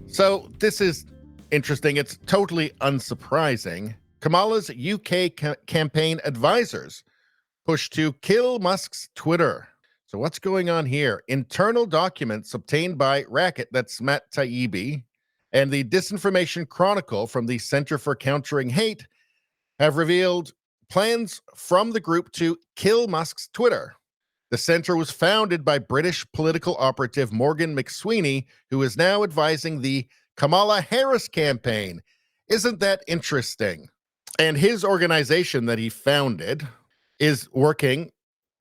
So this is interesting. It's totally unsurprising. Kamala's UK campaign advisors push to kill Musk's Twitter. So what's going on here? Internal documents obtained by Racket, that's Matt Taibbi, and the Disinformation Chronicle from the Center for Countering Hate have revealed plans from the group to kill Musk's Twitter. The center was founded by British political operative Morgan McSweeney, who is now advising the Kamala Harris campaign. Isn't that interesting? And his organization that he founded is working,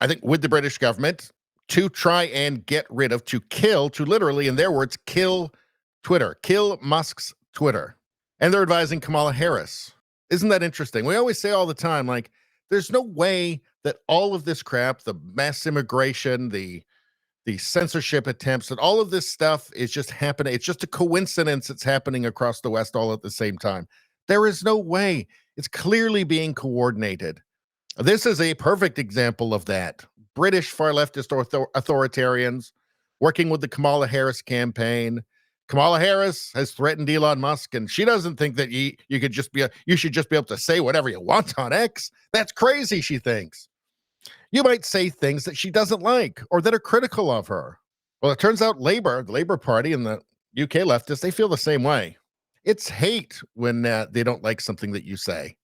I think, with the British government to try and get rid of, to kill, to literally, in their words, kill Twitter, kill Musk's Twitter. And they're advising Kamala Harris. Isn't that interesting? We always say all the time, like, there's no way that all of this crap, the mass immigration, the censorship attempts, that all of this stuff is just happening. It's just a coincidence it's happening across the West all at the same time. There is no way. It's clearly being coordinated. This is a perfect example of that. British far leftist authoritarians working with the Kamala Harris campaign. Kamala Harris has threatened Elon Musk, and she doesn't think that you should just be able to say whatever you want on X. That's crazy, she thinks. You might say things that she doesn't like or that are critical of her. Well, it turns out the Labour Party and the UK leftists, they feel the same way. It's hate when they don't like something that you say.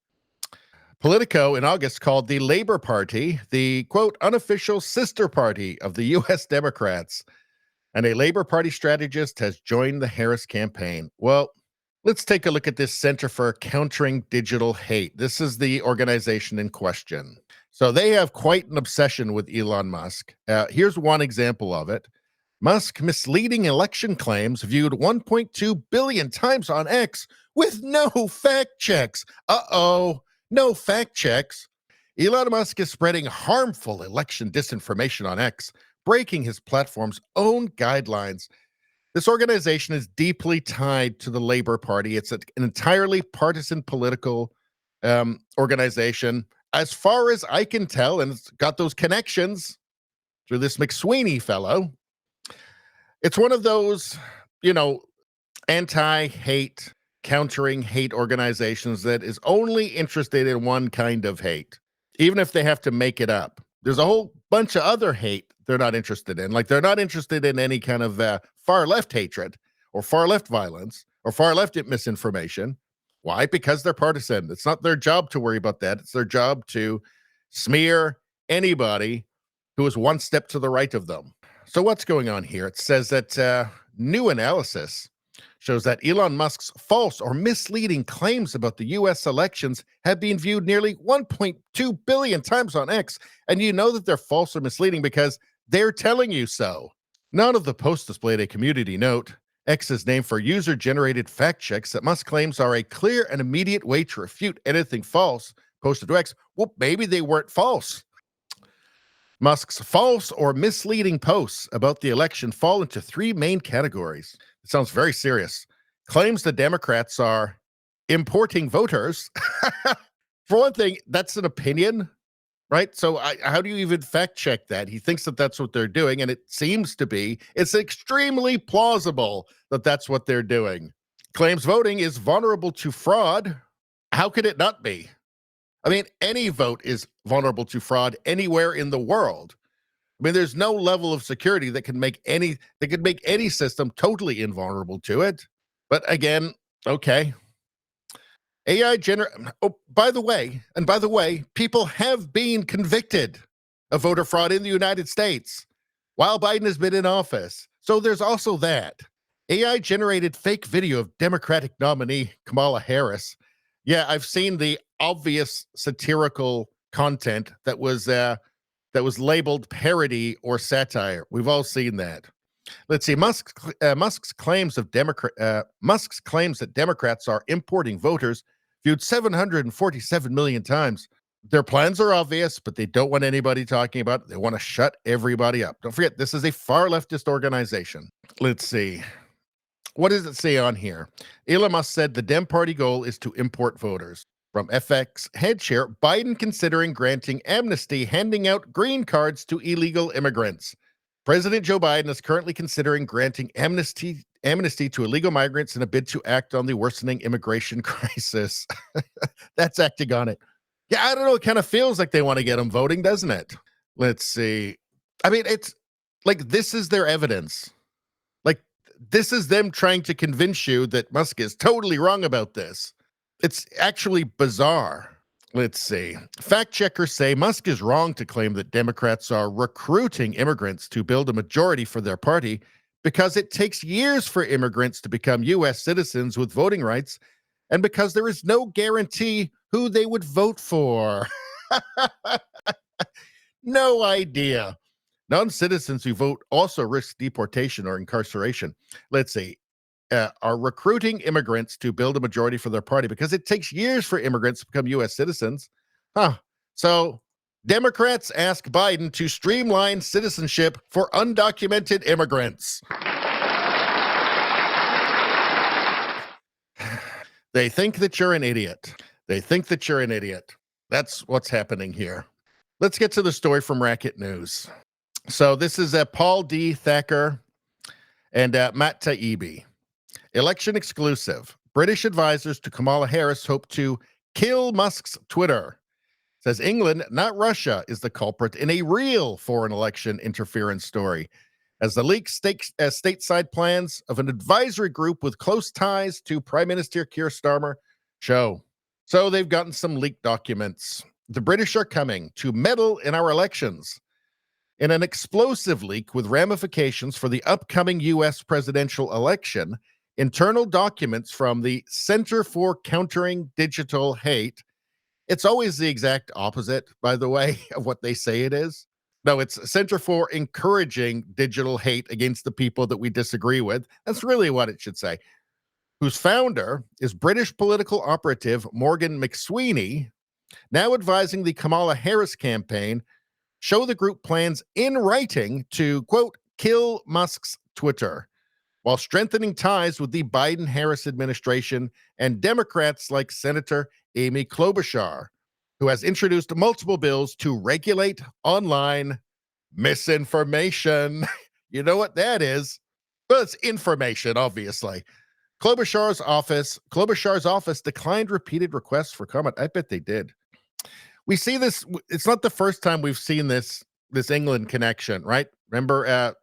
Politico in August called the Labour Party the, quote, unofficial sister party of the U.S. Democrats. And a Labour Party strategist has joined the Harris campaign. Well, let's take a look at this Center for Countering Digital Hate. This is the organization in question. So they have quite an obsession with Elon Musk. Here's one example of it. Musk misleading election claims viewed 1.2 billion times on X with no fact checks. No fact checks. Elon Musk is spreading harmful election disinformation on X, breaking his platform's own guidelines. This organization is deeply tied to the Labour Party. It's an entirely partisan political organization, as far as I can tell, and it's got those connections through this McSweeney fellow. It's one of those, anti-hate, countering hate organizations that is only interested in one kind of hate, even if they have to make it up. There's a whole bunch of other hate they're not interested in. Like, they're not interested in any kind of far left hatred or far left violence or far left misinformation. Why? Because they're partisan. It's not their job to worry about that. It's their job to smear anybody who is one step to the right of them. So what's going on here? It says that new analysis shows that Elon Musk's false or misleading claims about the U.S. elections have been viewed nearly 1.2 billion times on X. And you know that they're false or misleading because they're telling you so. None of the posts displayed a community note. X is named for user-generated fact checks that Musk claims are a clear and immediate way to refute anything false posted to X. Well, maybe they weren't false. Musk's false or misleading posts about the election fall into three main categories. It sounds very serious. Claims the Democrats are importing voters. For one thing, that's an opinion, right? So how do you even fact check that? He thinks that that's what they're doing, and it seems to be. It's extremely plausible that that's what they're doing. Claims voting is vulnerable to fraud. How could it not be? I mean, any vote is vulnerable to fraud anywhere in the world. I mean, there's no level of security that can make any system totally invulnerable to it. But again, okay. By the way, people have been convicted of voter fraud in the United States while Biden has been in office. So there's also that. AI-generated fake video of Democratic nominee Kamala Harris. Yeah, I've seen the obvious satirical content that was labeled parody or satire. We've all seen that. Let's see. Musk's claims that Democrats are importing voters viewed 747 million times. Their plans are obvious, but they don't want anybody talking about it. They want to shut everybody up. Don't forget, this is a far leftist organization. Let's see. What does it say on here? Elon Musk said the Dem Party goal is to import voters. From FX head chair, Biden considering granting amnesty, handing out green cards to illegal immigrants. President Joe Biden is currently considering granting amnesty amnesty to illegal migrants in a bid to act on the worsening immigration crisis. That's acting on it. Yeah, I don't know. It kind of feels like they want to get them voting, doesn't it? Let's see. I mean, it's like this is their evidence. Like, this is them trying to convince you that Musk is totally wrong about this. It's actually bizarre. Let's see. Fact checkers say Musk is wrong to claim that Democrats are recruiting immigrants to build a majority for their party because it takes years for immigrants to become U.S. citizens with voting rights and because there is no guarantee who they would vote for. No idea. Non-citizens who vote also risk deportation or incarceration. Let's see. Are recruiting immigrants to build a majority for their party because it takes years for immigrants to become U.S. citizens. So Democrats ask Biden to streamline citizenship for undocumented immigrants. They think that you're an idiot. They think that you're an idiot. That's what's happening here. Let's get to the story from Racket News. So this is Paul D. Thacker and Matt Taibbi. Election exclusive. British advisors to Kamala Harris hope to kill Musk's Twitter. Says England, not Russia, is the culprit in a real foreign election interference story. As the leaked stateside plans of an advisory group with close ties to Prime Minister Keir Starmer show. So they've gotten some leaked documents. The British are coming to meddle in our elections. In an explosive leak with ramifications for the upcoming U.S. presidential election, internal documents from the Center for Countering Digital Hate. It's always the exact opposite, by the way, of what they say it is. No, it's Center for Encouraging Digital Hate Against the People That We Disagree With. That's really what it should say. Whose founder is British political operative Morgan McSweeney, now advising the Kamala Harris campaign, show the group plans in writing to, quote, kill Musk's Twitter, while strengthening ties with the Biden-Harris administration and Democrats like Senator Amy Klobuchar, who has introduced multiple bills to regulate online misinformation. You know what that is? Well, it's information, obviously. Klobuchar's office declined repeated requests for comment. I bet they did. We see this. It's not the first time we've seen this England connection, right? Remember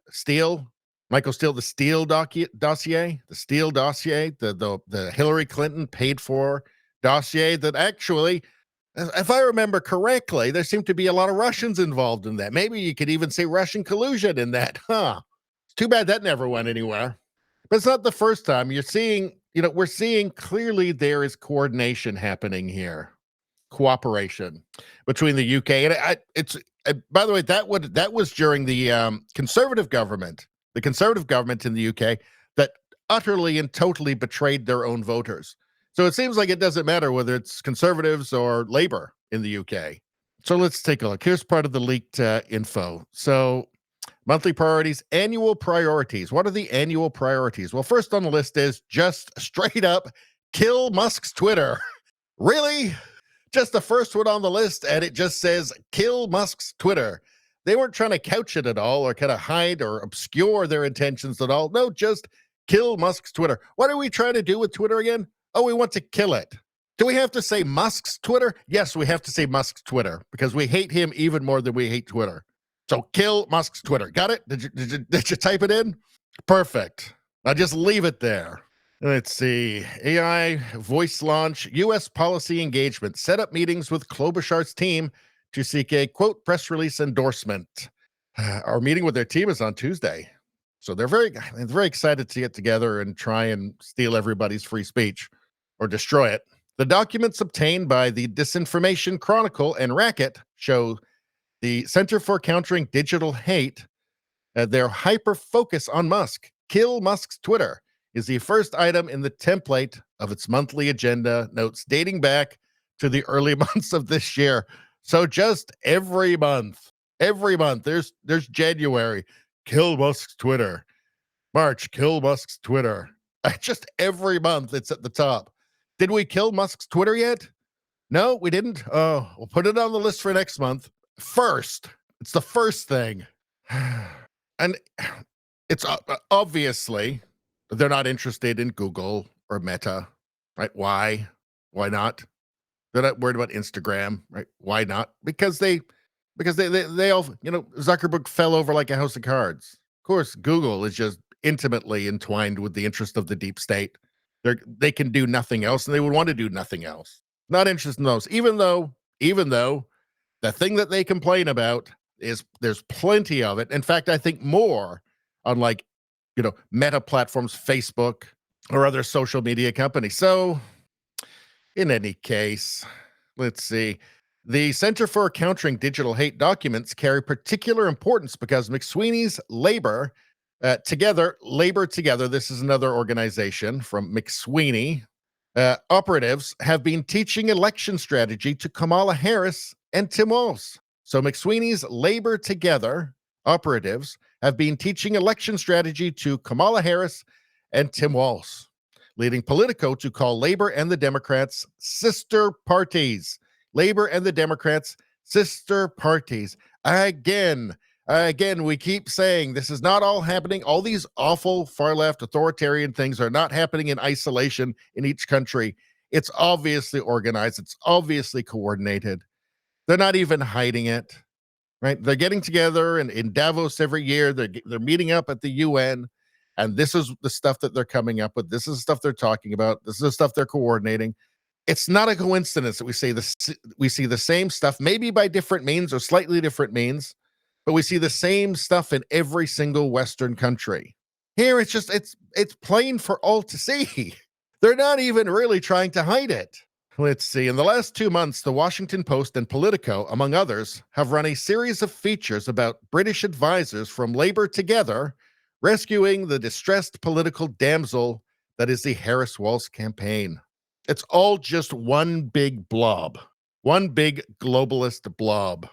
Michael Steele, the Steele dossier, the Hillary Clinton paid for dossier that actually, if I remember correctly, there seemed to be a lot of Russians involved in that. Maybe you could even say Russian collusion in that. It's too bad that never went anywhere. But it's not the first time. We're seeing clearly there is coordination happening here. Cooperation between the UK and by the way, that was during the conservative government in the UK that utterly and totally betrayed their own voters. So it seems like it doesn't matter whether it's conservatives or Labour in the UK. So let's take a look. Here's part of the leaked info. So monthly priorities, annual priorities. What are the annual priorities? Well, first on the list is just straight up kill Musk's Twitter. Really? Just the first one on the list, and it just says kill Musk's Twitter. They weren't trying to couch it at all or kind of hide or obscure their intentions at all. No, just kill Musk's Twitter. What are we trying to do with Twitter again? Oh, we want to kill it. Do we have to say Musk's Twitter? Yes, we have to say Musk's Twitter because we hate him even more than we hate Twitter. So kill Musk's Twitter. Got it? Did you type it in? Perfect. I'll just leave it there. Let's see. AI voice launch, U.S. policy engagement, set up meetings with Klobuchar's team to seek a, quote, press release endorsement. Our meeting with their team is on Tuesday. So they're very excited to get together and try and steal everybody's free speech or destroy it. The documents obtained by the Disinformation Chronicle and Racket show the Center for Countering Digital Hate, their hyper-focus on Musk, kill Musk's Twitter, is the first item in the template of its monthly agenda notes dating back to the early months of this year. So just every month, there's January, kill Musk's Twitter. March, kill Musk's Twitter. Just every month it's at the top. Did we kill Musk's Twitter yet? No, we didn't. Oh, we'll put it on the list for next month. First, it's the first thing. And it's obviously They're not interested in Google or Meta, right? Why? Why not? They're not worried about Instagram, right? Why not? Because they all, Zuckerberg fell over like a house of cards. Of course, Google is just intimately entwined with the interest of the deep state. They can do nothing else, and they would want to do nothing else. Not interested in those, even though the thing that they complain about is there's plenty of it. In fact, I think more on like, Meta platforms, Facebook, or other social media companies. So in any case, let's see. The Center for Countering Digital Hate documents carry particular importance because McSweeney's Labor Together, this is another organization from McSweeney, operatives have been teaching election strategy to Kamala Harris and Tim Walz. So McSweeney's Labor Together operatives have been teaching election strategy to Kamala Harris and Tim Walz, leading Politico to call Labor and the Democrats sister parties. Labor and the Democrats, sister parties. Again, we keep saying this is not all happening. All these awful far-left authoritarian things are not happening in isolation in each country. It's obviously organized. It's obviously coordinated. They're not even hiding it, right? They're getting together in Davos every year. They're meeting up at the UN. And this is the stuff that they're coming up with. This is the stuff they're talking about. This is the stuff they're coordinating. It's not a coincidence that we see the same stuff, maybe by different means or slightly different means, but we see the same stuff in every single Western country. Here, it's plain for all to see. They're not even really trying to hide it. Let's see. In the last 2 months, the Washington Post and Politico, among others, have run a series of features about British advisors from Labor Together rescuing the distressed political damsel that is the Harris-Walz campaign. It's all just one big blob, one big globalist blob.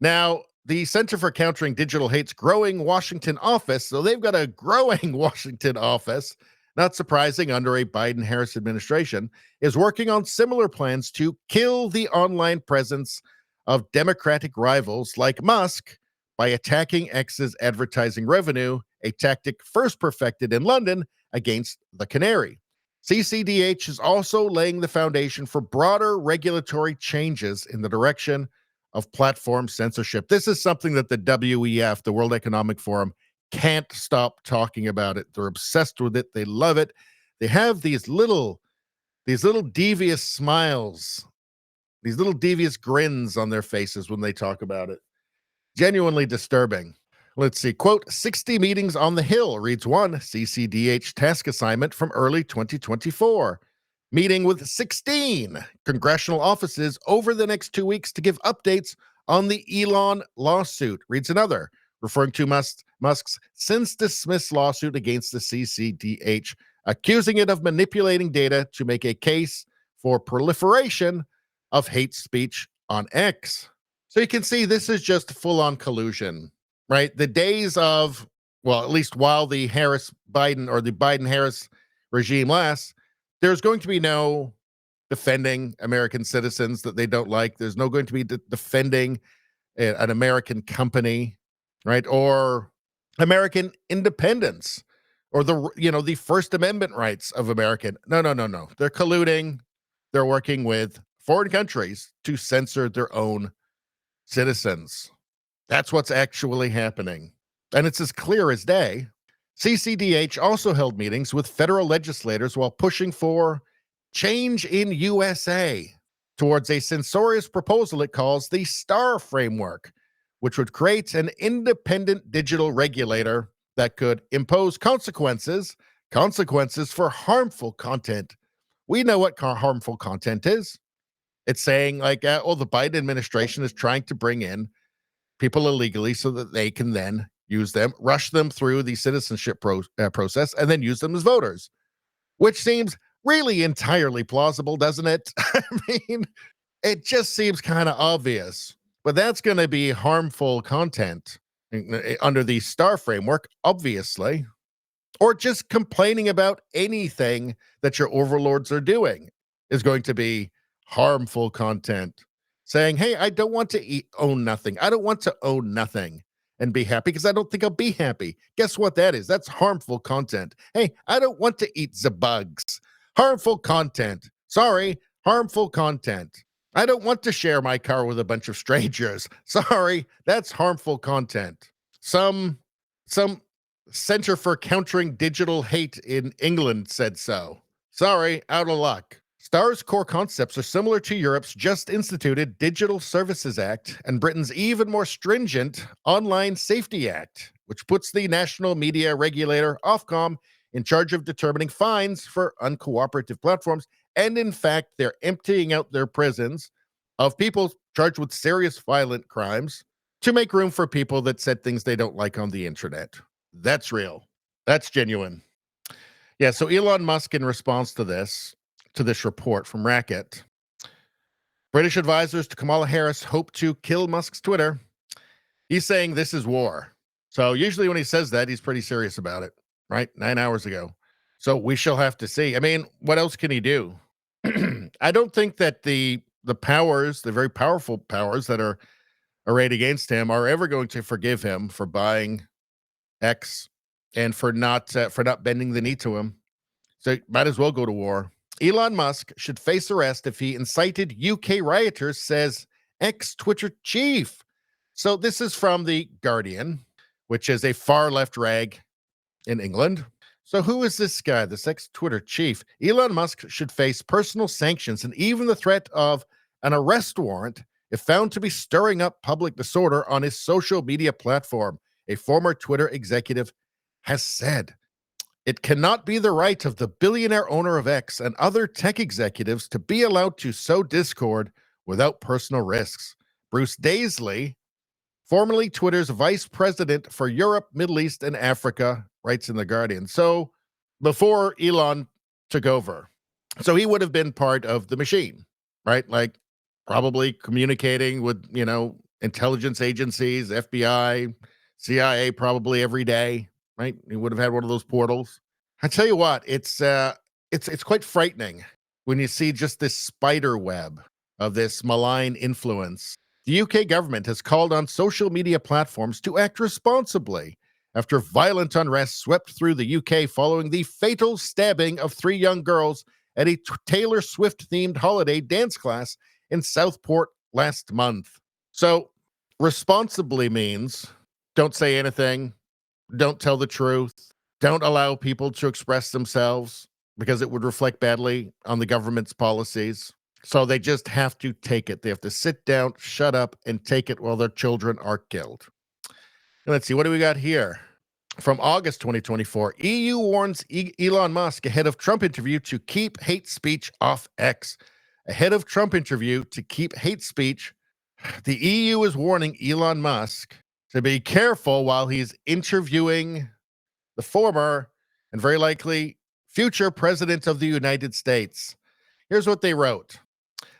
Now, the Center for Countering Digital Hate's growing Washington office, so they've got a growing Washington office, not surprising under a Biden-Harris administration, is working on similar plans to kill the online presence of Democratic rivals like Musk by attacking X's advertising revenue, a tactic first perfected in London against the Canary. CCDH is also laying the foundation for broader regulatory changes in the direction of platform censorship. This is something that the WEF, the World Economic Forum, can't stop talking about it. They're obsessed with it. They love it. They have these little devious smiles, these little devious grins on their faces when they talk about it. Genuinely disturbing. Let's see. Quote, 60 meetings on the Hill, reads one CCDH task assignment from early 2024. Meeting with 16 congressional offices over the next 2 weeks to give updates on the Elon lawsuit, reads another, referring to Musk's since dismissed lawsuit against the CCDH, accusing it of manipulating data to make a case for proliferation of hate speech on X. So you can see this is just full-on collusion, right? The days of, well, at least while the Harris-Biden or the Biden-Harris regime lasts, there's going to be no defending American citizens that they don't like. There's no going to be defending an American company, right? Or American independence or the First Amendment rights of American. No. They're colluding. They're working with foreign countries to censor their own citizens. That's what's actually happening. And it's as clear as day. CCDH also held meetings with federal legislators while pushing for change in USA towards a censorious proposal it calls the STAR framework, which would create an independent digital regulator that could impose consequences for harmful content. We know what harmful content is. It's saying like, the Biden administration is trying to bring in people illegally so that they can then use them, rush them through the citizenship process, and then use them as voters, which seems really entirely plausible, doesn't it? I mean, it just seems kind of obvious, but that's going to be harmful content under the STAR framework, obviously, or just complaining about anything that your overlords are doing is going to be harmful content. Saying, hey, I don't want to own nothing. I don't want to own nothing. and be happy because I don't think I'll be happy. Guess what that is? That's harmful content. Hey, I don't want to eat the bugs. Harmful content. Sorry, harmful content. I don't want to share my car with a bunch of strangers. Sorry, that's harmful content. Some Center for Countering Digital Hate in England said so. Sorry, out of luck. STAR's core concepts are similar to Europe's just instituted Digital Services Act and Britain's even more stringent Online Safety Act, which puts the national media regulator, Ofcom, in charge of determining fines for uncooperative platforms. And in fact, they're emptying out their prisons of people charged with serious violent crimes to make room for people that said things they don't like on the internet. That's real. That's genuine. Yeah, so Elon Musk, in response to this report from Racket, British advisors to Kamala Harris hope to kill Musk's Twitter. He's saying this is war. So usually when he says that, he's pretty serious about it, right? 9 hours ago. So we shall have to see. I mean, what else can he do? I don't think that the powers, the very powerful powers that are arrayed against him, are ever going to forgive him for buying X and for not bending the knee to him. So might as well go to war. Elon Musk should face arrest if he incited UK rioters, says ex-Twitter chief. So this is from The Guardian, which is a far-left rag in England. So who is this guy, this ex-Twitter chief? Elon Musk should face personal sanctions and even the threat of an arrest warrant if found to be stirring up public disorder on his social media platform, a former Twitter executive has said. It cannot be the right of the billionaire owner of X and other tech executives to be allowed to sow discord without personal risks. Bruce Daisley, formerly Twitter's vice president for Europe, Middle East, and Africa, writes in The Guardian. So before Elon took over, so he would have been part of the machine, right? Like probably communicating with, intelligence agencies, FBI, CIA, probably every day, right? He would have had one of those portals. I tell you what, it's quite frightening when you see just this spider web of this malign influence. The UK government has called on social media platforms to act responsibly after violent unrest swept through the UK following the fatal stabbing of 3 young girls at a Taylor Swift-themed holiday dance class in Southport last month. So, responsibly means don't say anything, don't tell the truth, don't allow people to express themselves because it would reflect badly on the government's policies. So they just have to take it. They have to sit down, shut up, and take it while their children are killed. And let's see, what do we got here? From August 2024, EU warns Elon Musk ahead of Trump interview to keep hate speech off X. Ahead of Trump interview to keep hate speech, the EU is warning Elon Musk to be careful while he's interviewing the former and very likely future president of the United States. Here's what they wrote.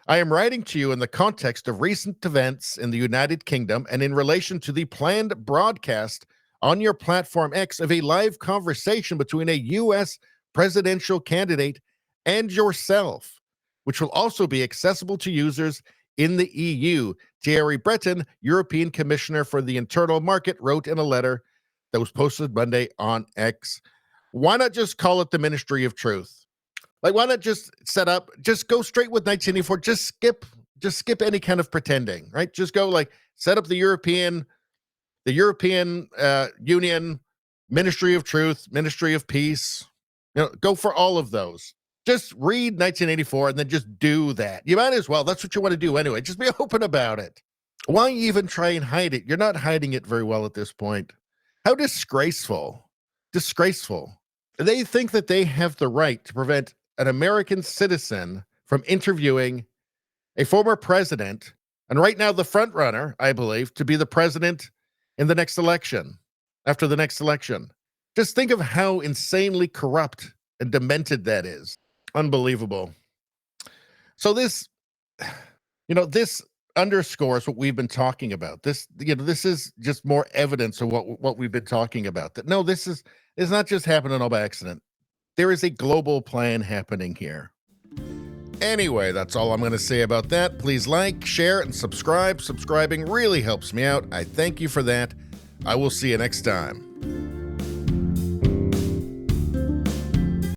I am writing to you in the context of recent events in the United Kingdom and in relation to the planned broadcast on your platform X of a live conversation between a U.S. presidential candidate and yourself, which will also be accessible to users in the EU. Thierry Breton, European Commissioner for the Internal Market, wrote in a letter that was posted Monday on X. Why not just call it the Ministry of Truth? Like, why not just just go straight with 1984, just skip any kind of pretending, right? Just go set up the European Union, Ministry of Truth, Ministry of Peace, go for all of those. Just read 1984 and then just do that. You might as well. That's what you want to do anyway. Just be open about it. Why even try and hide it? You're not hiding it very well at this point. How disgraceful. Disgraceful. They think that they have the right to prevent an American citizen from interviewing a former president, and right now the front runner, I believe, to be the president in the next election, after the next election. Just think of how insanely corrupt and demented that is. Unbelievable. So this underscores what we've been talking about. This is just more evidence of what we've been talking about. That no, this is not just happening all by accident. There is a global plan happening here. Anyway, that's all I'm going to say about that. Please like, share, and subscribe. Subscribing really helps me out. I thank you for that. I will see you next time.